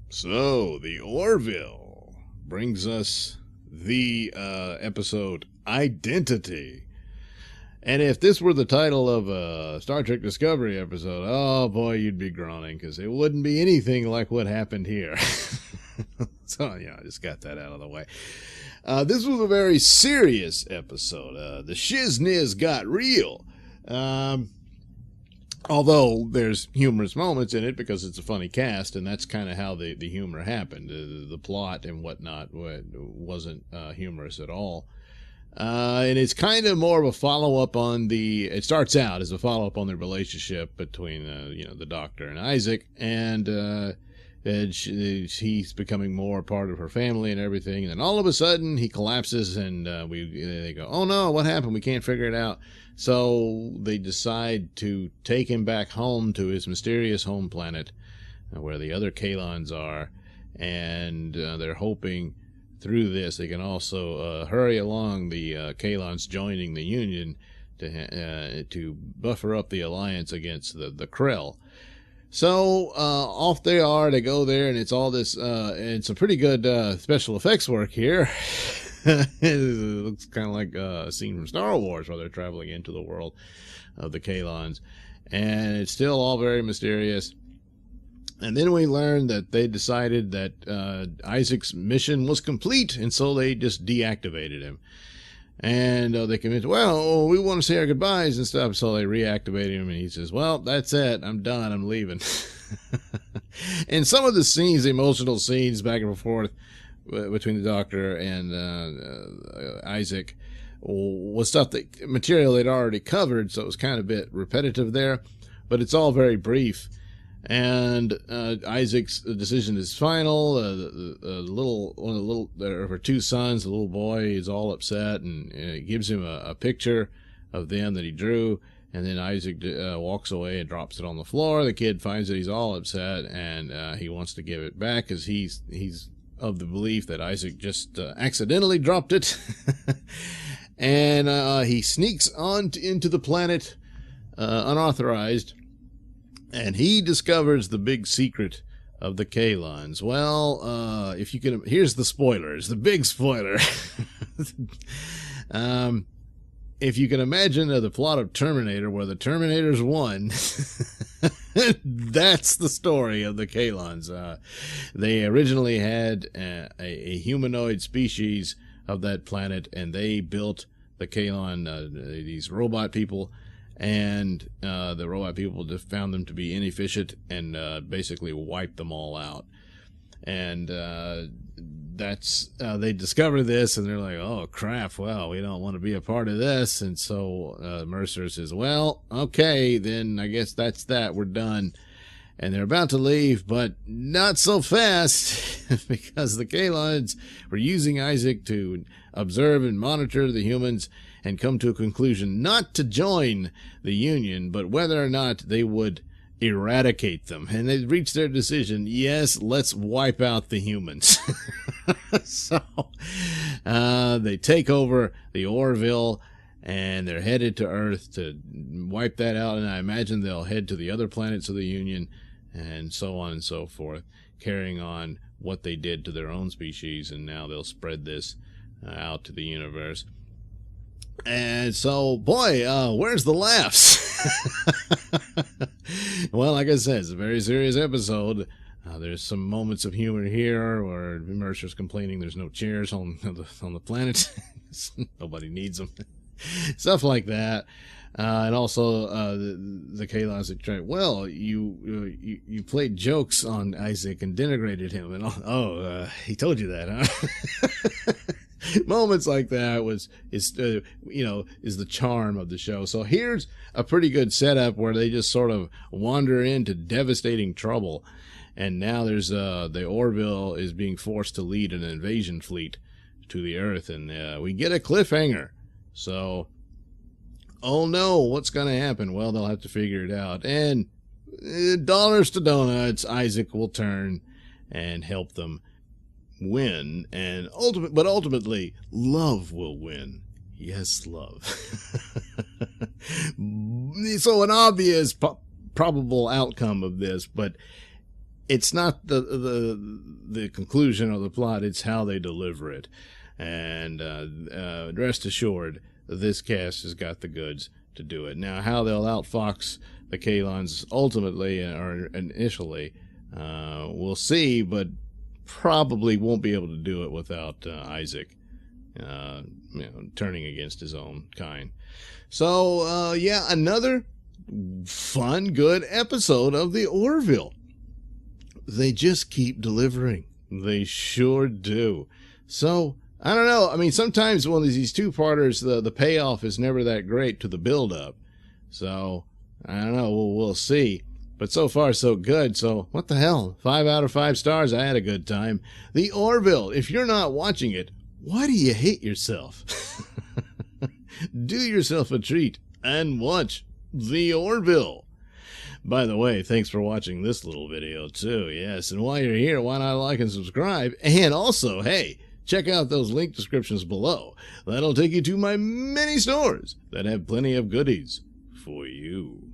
So, the Orville brings us the episode Identity. And if this were the title of a Star Trek Discovery episode, oh boy, you'd be groaning, because it wouldn't be anything like what happened here. So, I just got that out of the way. This was a very serious episode. The shizniz got real. Although there's humorous moments in it because it's a funny cast, and that's kind of how the humor happened. The plot and whatnot wasn't humorous at all. And it's kind of more of a follow-up on it starts out as a follow-up on the relationship between, the Doctor and Isaac, and he's becoming more part of her family and everything. And then all of a sudden he collapses, and they go, "Oh no, what happened? We can't figure it out." So they decide to take him back home to his mysterious home planet, where the other Kalons are, and they're hoping through this they can also hurry along the Kalons joining the Union to buffer up the alliance against the Krell. So off they are. They go there, and it's all this, and some pretty good special effects work here. It looks kind of like a scene from Star Wars where they're traveling into the world of the Kalons. And it's still all very mysterious. And then we learn that they decided that Isaac's mission was complete, and so they just deactivated him. And they convinced, well, we want to say our goodbyes and stuff, so they reactivated him, and he says, well, that's it, I'm done, I'm leaving. And some of the scenes, the emotional scenes back and forth between the Doctor and Isaac, was material they'd already covered, so it was kind of a bit repetitive there, but it's all very brief. And Isaac's decision is final. One of her two sons, the little boy, is all upset, and gives him a picture of them that he drew. And then Isaac walks away and drops it on the floor. The kid finds that he's all upset, and he wants to give it back because he's of the belief that Isaac just accidentally dropped it. And he sneaks into the planet unauthorized. And he discovers the big secret of the Kalons. Well, if you can, here's the spoilers, the big spoiler. If you can imagine the plot of Terminator, where the Terminators won, that's the story of the Kalons. They originally had a humanoid species of that planet, and they built the Kalon, these robot people. And the robot people just found them to be inefficient and basically wiped them all out. And they discover this, and they're like, oh crap, well, we don't want to be a part of this. And so Mercer says, well, okay, then I guess that's that, we're done. And they're about to leave, but not so fast, because the Kalons were using Isaac to observe and monitor the humans and come to a conclusion not to join the Union, but whether or not they would eradicate them. And they reached their decision, yes, let's wipe out the humans. So they take over the Orville, and they're headed to Earth to wipe that out. And I imagine they'll head to the other planets of the Union, and so on and so forth, carrying on what they did to their own species, and now they'll spread this out to the universe. And so, boy, where's the laughs? Well, like I said, it's a very serious episode. There's some moments of humor here where Mercer's complaining there's no chairs on the planet. Nobody needs them. Stuff like that. And also the Kalons that try, well, you played jokes on Isaac and denigrated him, and he told you that, huh? Moments like that is the charm of the show. So here's a pretty good setup where they just sort of wander into devastating trouble, and now there's the Orville is being forced to lead an invasion fleet to the Earth, and we get a cliffhanger. So, oh no, what's going to happen? Well, they'll have to figure it out. And dollars to donuts, Isaac will turn and help them win. And ultimately, love will win. Yes, love. So an obvious probable outcome of this, but it's not the conclusion of the plot, it's how they deliver it. And rest assured, this cast has got the goods to do it. Now, how they'll outfox the Kalons ultimately or initially, we'll see, but probably won't be able to do it without Isaac turning against his own kind. So, yeah, another fun, good episode of the Orville. They just keep delivering. They sure do. So, I don't know. I mean, sometimes when these two-parters, the payoff is never that great to the build-up. So, I don't know. We'll see. But so far, so good. So, what the hell? 5 out of 5 stars. I had a good time. The Orville. If you're not watching it, why do you hate yourself? Do yourself a treat and watch the Orville. By the way, thanks for watching this little video too. Yes, and while you're here, why not like and subscribe? And also, hey, check out those link descriptions below. That'll take you to my many stores that have plenty of goodies for you.